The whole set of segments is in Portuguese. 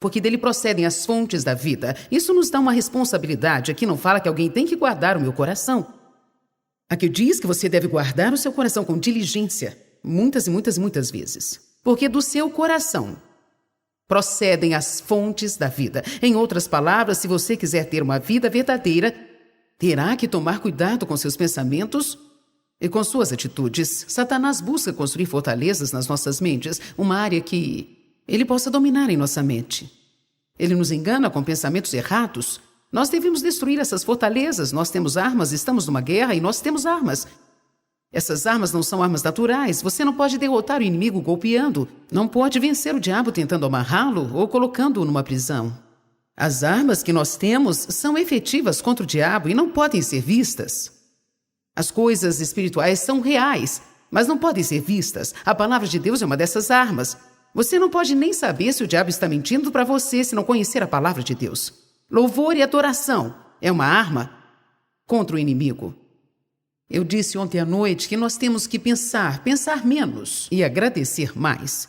porque dele procedem as fontes da vida. Isso nos dá uma responsabilidade. Aqui não fala que alguém tem que guardar o meu coração. Aqui diz que você deve guardar o seu coração com diligência, muitas e muitas e muitas vezes. Porque do seu coração procedem as fontes da vida. Em outras palavras, se você quiser ter uma vida verdadeira, terá que tomar cuidado com seus pensamentos e com suas atitudes. Satanás busca construir fortalezas nas nossas mentes, uma área que ele possa dominar em nossa mente. Ele nos engana com pensamentos errados. Nós devemos destruir essas fortalezas. Nós temos armas, estamos numa guerra e nós temos armas. Essas armas não são armas naturais. Você não pode derrotar o inimigo golpeando. Não pode vencer o diabo tentando amarrá-lo ou colocando-o numa prisão. As armas que nós temos são efetivas contra o diabo e não podem ser vistas. As coisas espirituais são reais, mas não podem ser vistas. A palavra de Deus é uma dessas armas. Você não pode nem saber se o diabo está mentindo para você se não conhecer a palavra de Deus. Louvor e adoração é uma arma contra o inimigo. Eu disse ontem à noite que nós temos que pensar menos e agradecer mais.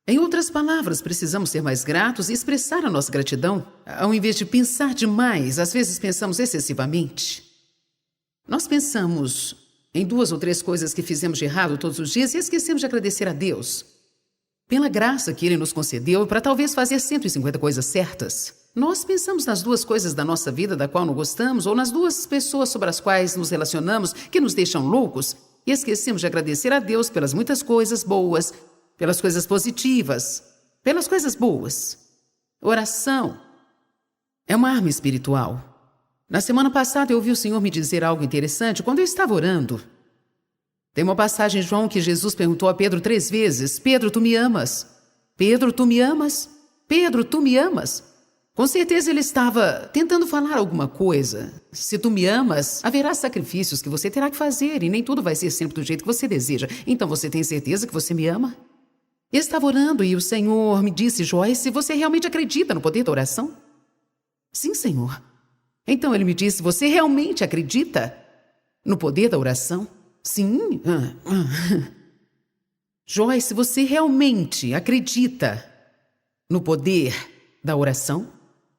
Em outras palavras, precisamos ser mais gratos e expressar a nossa gratidão, ao invés de pensar demais. Às vezes pensamos excessivamente. Nós pensamos em 2 ou 3 coisas que fizemos de errado todos os dias e esquecemos de agradecer a Deus pela graça que Ele nos concedeu para talvez fazer 150 coisas certas. Nós pensamos nas 2 coisas da nossa vida da qual não gostamos ou nas 2 pessoas sobre as quais nos relacionamos que nos deixam loucos e esquecemos de agradecer a Deus pelas muitas coisas boas, pelas coisas positivas, pelas coisas boas. Oração é uma arma espiritual. Na semana passada eu ouvi o Senhor me dizer algo interessante quando eu estava orando. Tem uma passagem em João que Jesus perguntou a Pedro 3 vezes: Pedro, tu me amas? Pedro, tu me amas? Pedro, tu me amas? Com certeza ele estava tentando falar alguma coisa. Se tu me amas, haverá sacrifícios que você terá que fazer e nem tudo vai ser sempre do jeito que você deseja. Então você tem certeza que você me ama? Eu estava orando e o Senhor me disse: Joyce, você realmente acredita no poder da oração? Sim, Senhor. Então ele me disse: você realmente acredita no poder da oração? Sim. Joyce, você realmente acredita no poder da oração?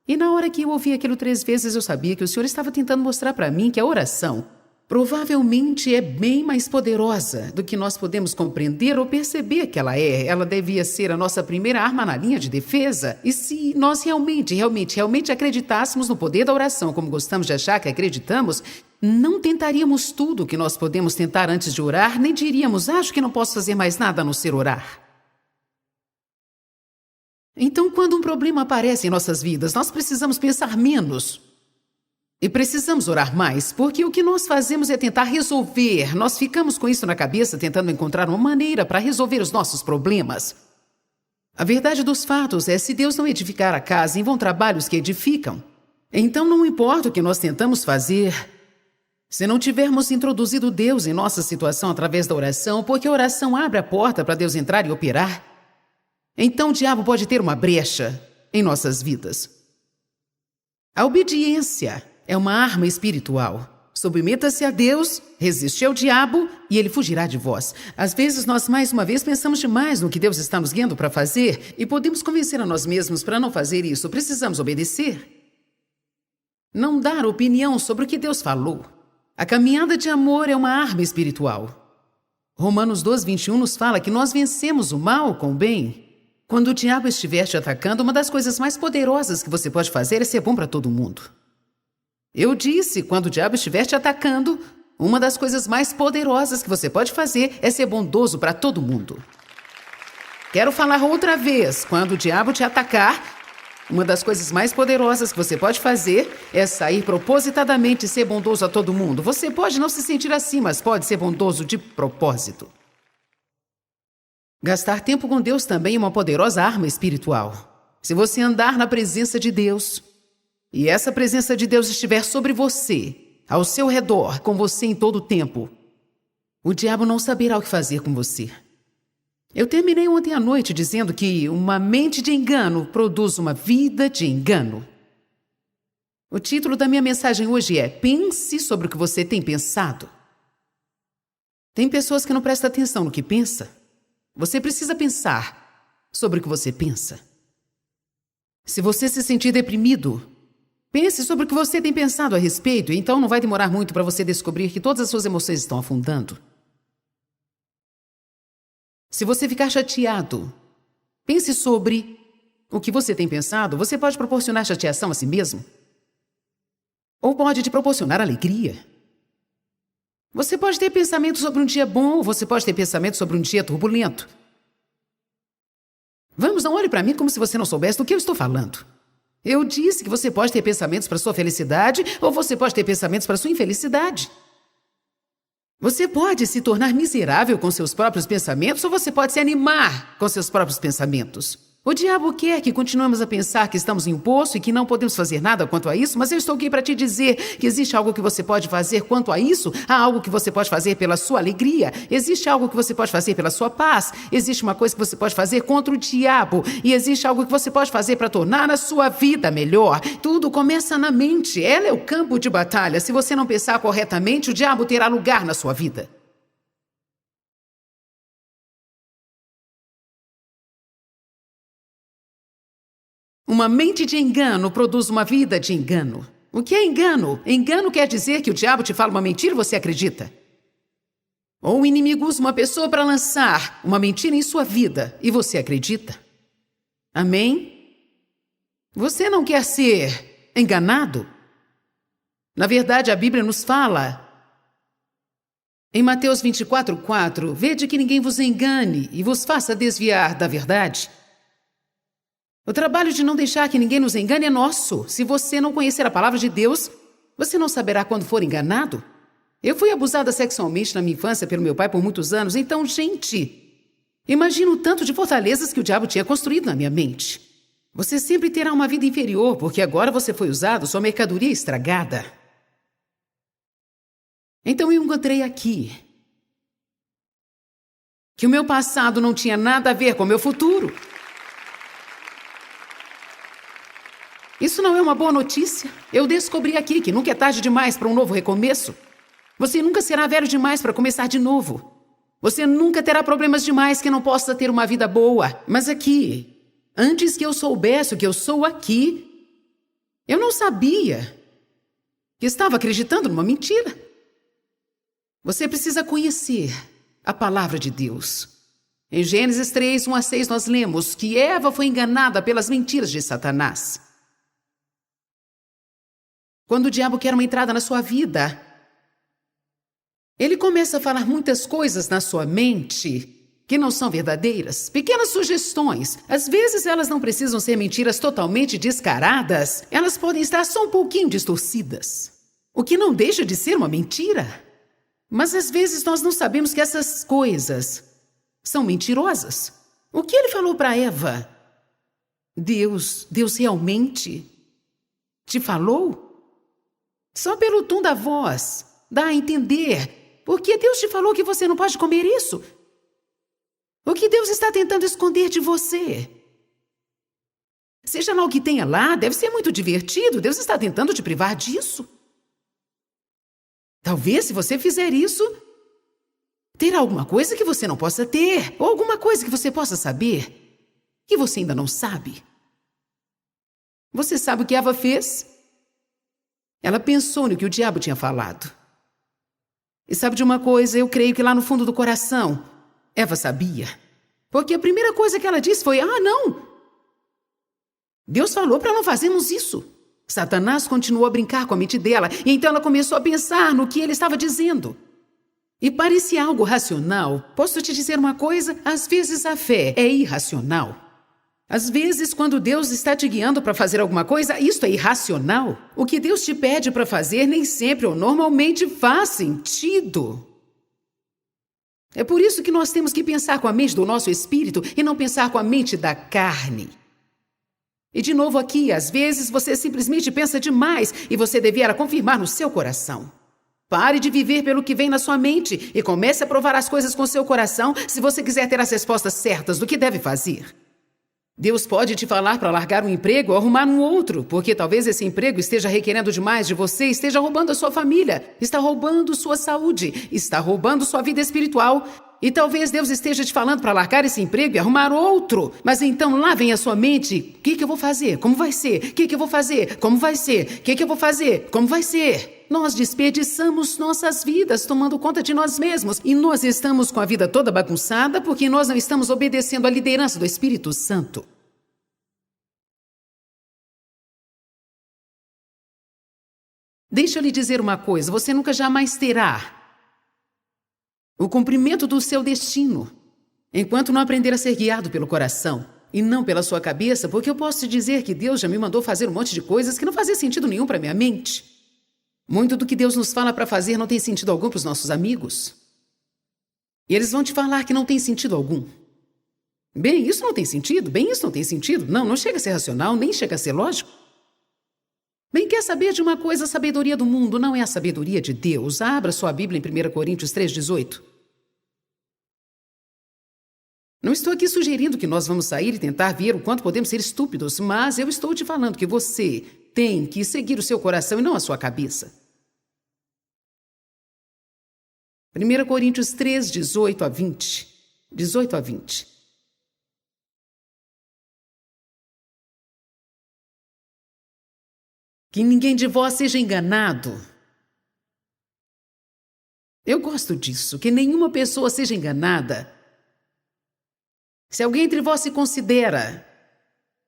E na hora que eu ouvi aquilo 3 vezes, eu sabia que o Senhor estava tentando mostrar para mim que a oração provavelmente é bem mais poderosa do que nós podemos compreender ou perceber que ela é. Ela devia ser a nossa primeira arma na linha de defesa. E se nós realmente acreditássemos no poder da oração, como gostamos de achar que acreditamos, não tentaríamos tudo o que nós podemos tentar antes de orar, nem diríamos: acho que não posso fazer mais nada a não ser orar. Então, quando um problema aparece em nossas vidas, nós precisamos pensar menos. E precisamos orar mais, porque o que nós fazemos é tentar resolver. Nós ficamos com isso na cabeça, tentando encontrar uma maneira para resolver os nossos problemas. A verdade dos fatos é: se Deus não edificar a casa, em vão trabalhos que edificam. Então não importa o que nós tentamos fazer, se não tivermos introduzido Deus em nossa situação através da oração, porque a oração abre a porta para Deus entrar e operar, então o diabo pode ter uma brecha em nossas vidas. A obediência é uma arma espiritual. Submeta-se a Deus, resiste ao diabo e ele fugirá de vós. Às vezes nós mais uma vez pensamos demais no que Deus está nos guiando para fazer e podemos convencer a nós mesmos para não fazer isso. Precisamos obedecer. Não dar opinião sobre o que Deus falou. A caminhada de amor é uma arma espiritual. Romanos 12:21 nos fala que nós vencemos o mal com o bem. Quando o diabo estiver te atacando, uma das coisas mais poderosas que você pode fazer é ser bom para todo mundo. Eu disse, quando o diabo estiver te atacando, uma das coisas mais poderosas que você pode fazer é ser bondoso para todo mundo. Quero falar outra vez. Quando o diabo te atacar, uma das coisas mais poderosas que você pode fazer é sair propositadamente e ser bondoso a todo mundo. Você pode não se sentir assim, mas pode ser bondoso de propósito. Gastar tempo com Deus também é uma poderosa arma espiritual. Se você andar na presença de Deus, e essa presença de Deus estiver sobre você, ao seu redor, com você em todo o tempo, o diabo não saberá o que fazer com você. Eu terminei ontem à noite dizendo que uma mente de engano produz uma vida de engano. O título da minha mensagem hoje é: pense sobre o que você tem pensado. Tem pessoas que não prestam atenção no que pensa. Você precisa pensar sobre o que você pensa. Se você se sentir deprimido, pense sobre o que você tem pensado a respeito, e então não vai demorar muito para você descobrir que todas as suas emoções estão afundando. Se você ficar chateado, pense sobre o que você tem pensado. Você pode proporcionar chateação a si mesmo, ou pode te proporcionar alegria. Você pode ter pensamentos sobre um dia bom, ou você pode ter pensamentos sobre um dia turbulento. Vamos, não olhe para mim como se você não soubesse do que eu estou falando. Eu disse que você pode ter pensamentos para sua felicidade, ou você pode ter pensamentos para sua infelicidade. Você pode se tornar miserável com seus próprios pensamentos, ou você pode se animar com seus próprios pensamentos. O diabo quer que continuemos a pensar que estamos em um poço e que não podemos fazer nada quanto a isso, mas eu estou aqui para te dizer que existe algo que você pode fazer quanto a isso, há algo que você pode fazer pela sua alegria, existe algo que você pode fazer pela sua paz, existe uma coisa que você pode fazer contra o diabo, e existe algo que você pode fazer para tornar a sua vida melhor. Tudo começa na mente, ela é o campo de batalha. Se você não pensar corretamente, o diabo terá lugar na sua vida. Uma mente de engano produz uma vida de engano. O que é engano? Engano quer dizer que o diabo te fala uma mentira e você acredita. Ou o inimigo usa uma pessoa para lançar uma mentira em sua vida e você acredita. Amém? Você não quer ser enganado? Na verdade, a Bíblia nos fala, em Mateus 24:4, vede que ninguém vos engane e vos faça desviar da verdade. O trabalho de não deixar que ninguém nos engane é nosso. Se você não conhecer a palavra de Deus, você não saberá quando for enganado. Eu fui abusada sexualmente na minha infância pelo meu pai por muitos anos, então, gente, imagina o tanto de fortalezas que o diabo tinha construído na minha mente. Você sempre terá uma vida inferior, porque agora você foi usado, sua mercadoria estragada. Então eu encontrei aqui que o meu passado não tinha nada a ver com o meu futuro. Isso não é uma boa notícia? Eu descobri aqui que nunca é tarde demais para um novo recomeço. Você nunca será velho demais para começar de novo. Você nunca terá problemas demais que não possa ter uma vida boa. Mas aqui, antes que eu soubesse o que eu sou aqui, eu não sabia que estava acreditando numa mentira. Você precisa conhecer a palavra de Deus. Em Gênesis 3, 1-6, nós lemos que Eva foi enganada pelas mentiras de Satanás. Quando o diabo quer uma entrada na sua vida, ele começa a falar muitas coisas na sua mente que não são verdadeiras. Pequenas sugestões. Às vezes elas não precisam ser mentiras totalmente descaradas. Elas podem estar só um pouquinho distorcidas. O que não deixa de ser uma mentira. Mas às vezes nós não sabemos que essas coisas são mentirosas. O que ele falou para Eva? Deus realmente te falou? Só pelo tom da voz, dá a entender. Porque Deus te falou que você não pode comer isso? O que Deus está tentando esconder de você? Seja lá o que tenha lá, deve ser muito divertido. Deus está tentando te privar disso. Talvez, se você fizer isso, terá alguma coisa que você não possa ter, ou alguma coisa que você possa saber, que você ainda não sabe. Você sabe o que Eva fez? Ela pensou no que o diabo tinha falado. E sabe de uma coisa? Eu creio que lá no fundo do coração, Eva sabia. Porque a primeira coisa que ela disse foi, não! Deus falou para não fazermos isso. Satanás continuou a brincar com a mente dela, e então ela começou a pensar no que ele estava dizendo. E parecia algo racional. Posso te dizer uma coisa? Às vezes a fé é irracional. Às vezes, quando Deus está te guiando para fazer alguma coisa, isto é irracional. O que Deus te pede para fazer nem sempre ou normalmente faz sentido. É por isso que nós temos que pensar com a mente do nosso espírito e não pensar com a mente da carne. E de novo aqui, às vezes você simplesmente pensa demais e você devia confirmar no seu coração. Pare de viver pelo que vem na sua mente e comece a provar as coisas com seu coração se você quiser ter as respostas certas do que deve fazer. Deus pode te falar para largar um emprego ou arrumar um outro, porque talvez esse emprego esteja requerendo demais de você, esteja roubando a sua família, está roubando sua saúde, está roubando sua vida espiritual. E talvez Deus esteja te falando para largar esse emprego e arrumar outro. Mas então lá vem a sua mente: o que eu vou fazer? Como vai ser? O que eu vou fazer? Como vai ser? O que eu vou fazer? Como vai ser? Nós desperdiçamos nossas vidas tomando conta de nós mesmos. E nós estamos com a vida toda bagunçada porque nós não estamos obedecendo à liderança do Espírito Santo. Deixa eu lhe dizer uma coisa: você nunca jamais terá o cumprimento do seu destino enquanto não aprender a ser guiado pelo coração e não pela sua cabeça, porque eu posso te dizer que Deus já me mandou fazer um monte de coisas que não fazia sentido nenhum para minha mente. Muito do que Deus nos fala para fazer não tem sentido algum para os nossos amigos. E eles vão te falar que não tem sentido algum. Bem, isso não tem sentido. Bem, isso não tem sentido. Não chega a ser racional, nem chega a ser lógico. Bem, quer saber de uma coisa? A sabedoria do mundo não é a sabedoria de Deus. Abra sua Bíblia em 1 Coríntios 3,18. Não estou aqui sugerindo que nós vamos sair e tentar ver o quanto podemos ser estúpidos, mas eu estou te falando que você tem que seguir o seu coração e não a sua cabeça. 1 Coríntios 3, 18 a 20. 18 a 20. Que ninguém de vós seja enganado. Eu gosto disso, que nenhuma pessoa seja enganada. Se alguém entre vós se considera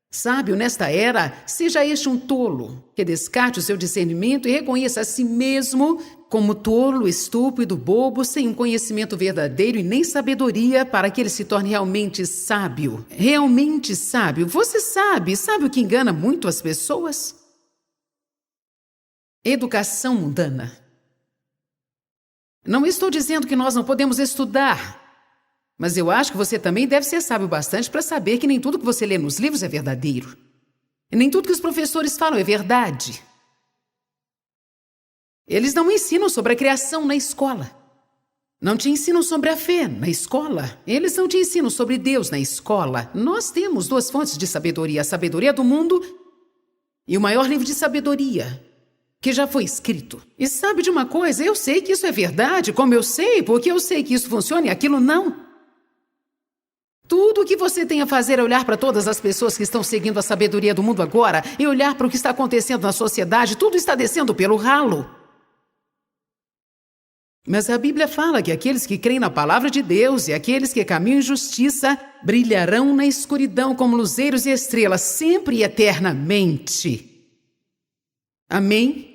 sábio nesta era, seja este um tolo, que descarte o seu discernimento e reconheça a si mesmo como tolo, estúpido, bobo, sem um conhecimento verdadeiro e nem sabedoria, para que ele se torne realmente sábio. Realmente sábio. Você sabe o que engana muito as pessoas? Educação mundana. Não estou dizendo que nós não podemos estudar, mas eu acho que você também deve ser sábio bastante para saber que nem tudo que você lê nos livros é verdadeiro. E nem tudo que os professores falam é verdade. Eles não ensinam sobre a criação na escola. Não te ensinam sobre a fé na escola. Eles não te ensinam sobre Deus na escola. Nós temos duas fontes de sabedoria: a sabedoria do mundo e o maior livro de sabedoria que já foi escrito. E sabe de uma coisa? Eu sei que isso é verdade, como eu sei, porque eu sei que isso funciona e aquilo não. Tudo o que você tem a fazer é olhar para todas as pessoas que estão seguindo a sabedoria do mundo agora e olhar para o que está acontecendo na sociedade. Tudo está descendo pelo ralo. Mas a Bíblia fala que aqueles que creem na palavra de Deus e aqueles que caminham em justiça brilharão na escuridão como luzeiros e estrelas, sempre e eternamente. Amém?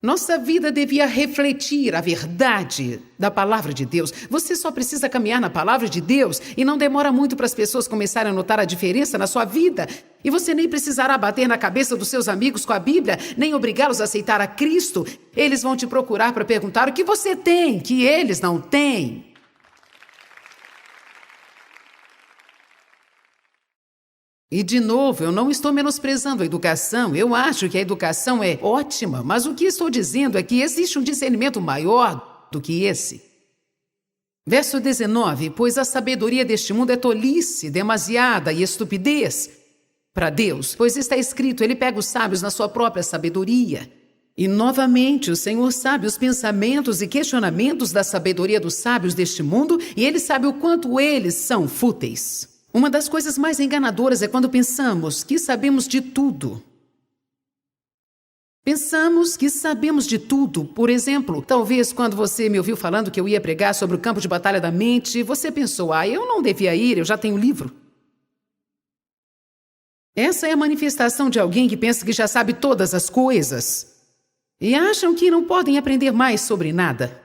Nossa vida devia refletir a verdade da palavra de Deus. Você só precisa caminhar na palavra de Deus e não demora muito para as pessoas começarem a notar a diferença na sua vida. E você nem precisará bater na cabeça dos seus amigos com a Bíblia, nem obrigá-los a aceitar a Cristo. Eles vão te procurar para perguntar o que você tem, que eles não têm. E, de novo, eu não estou menosprezando a educação. Eu acho que a educação é ótima, mas o que estou dizendo é que existe um discernimento maior do que esse. Verso 19: pois a sabedoria deste mundo é tolice, demasiada e estupidez para Deus, pois está escrito: ele pega os sábios na sua própria sabedoria. E, novamente, o Senhor sabe os pensamentos e questionamentos da sabedoria dos sábios deste mundo, e ele sabe o quanto eles são fúteis. Uma das coisas mais enganadoras é quando pensamos que sabemos de tudo. Pensamos que sabemos de tudo. Por exemplo, talvez quando você me ouviu falando que eu ia pregar sobre o campo de batalha da mente, você pensou: eu não devia ir, eu já tenho o livro. Essa é a manifestação de alguém que pensa que já sabe todas as coisas e acham que não podem aprender mais sobre nada.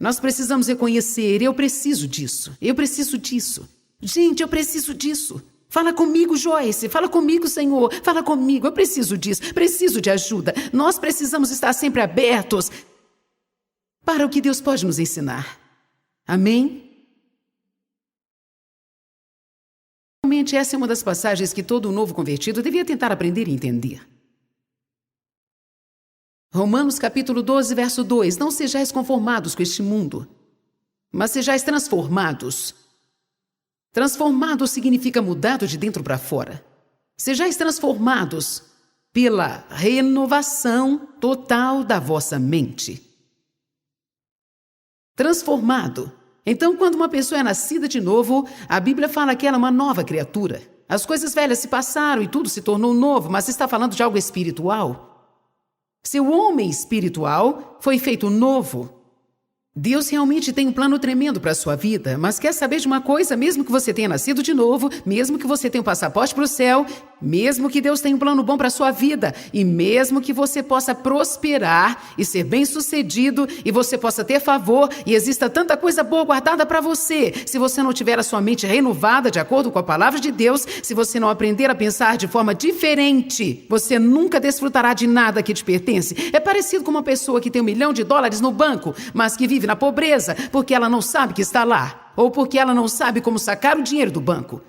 Nós precisamos reconhecer: eu preciso disso, eu preciso disso. Gente, eu preciso disso. Fala comigo, Joyce, fala comigo, Senhor, fala comigo, eu preciso disso, preciso de ajuda. Nós precisamos estar sempre abertos para o que Deus pode nos ensinar. Amém? Realmente, essa é uma das passagens que todo novo convertido devia tentar aprender e entender. Romanos capítulo 12, verso 2: não sejais conformados com este mundo, mas sejais transformados. Transformado significa mudado de dentro para fora. Sejais transformados pela renovação total da vossa mente. transformado. Então, quando uma pessoa é nascida de novo, a Bíblia fala que ela é uma nova criatura. As coisas velhas se passaram e tudo se tornou novo, mas está falando de algo espiritual. Seu homem espiritual foi feito novo. Deus realmente tem um plano tremendo para a sua vida, mas quer saber de uma coisa? Mesmo que você tenha nascido de novo, mesmo que você tenha um passaporte para o céu, mesmo que Deus tenha um plano bom para a sua vida, e mesmo que você possa prosperar e ser bem-sucedido, e você possa ter favor, e exista tanta coisa boa guardada para você, se você não tiver a sua mente renovada de acordo com a palavra de Deus, se você não aprender a pensar de forma diferente, você nunca desfrutará de nada que te pertence. É parecido com uma pessoa que tem $1 milhão no banco, mas que vive na pobreza porque ela não sabe que está lá, ou porque ela não sabe como sacar o dinheiro do banco.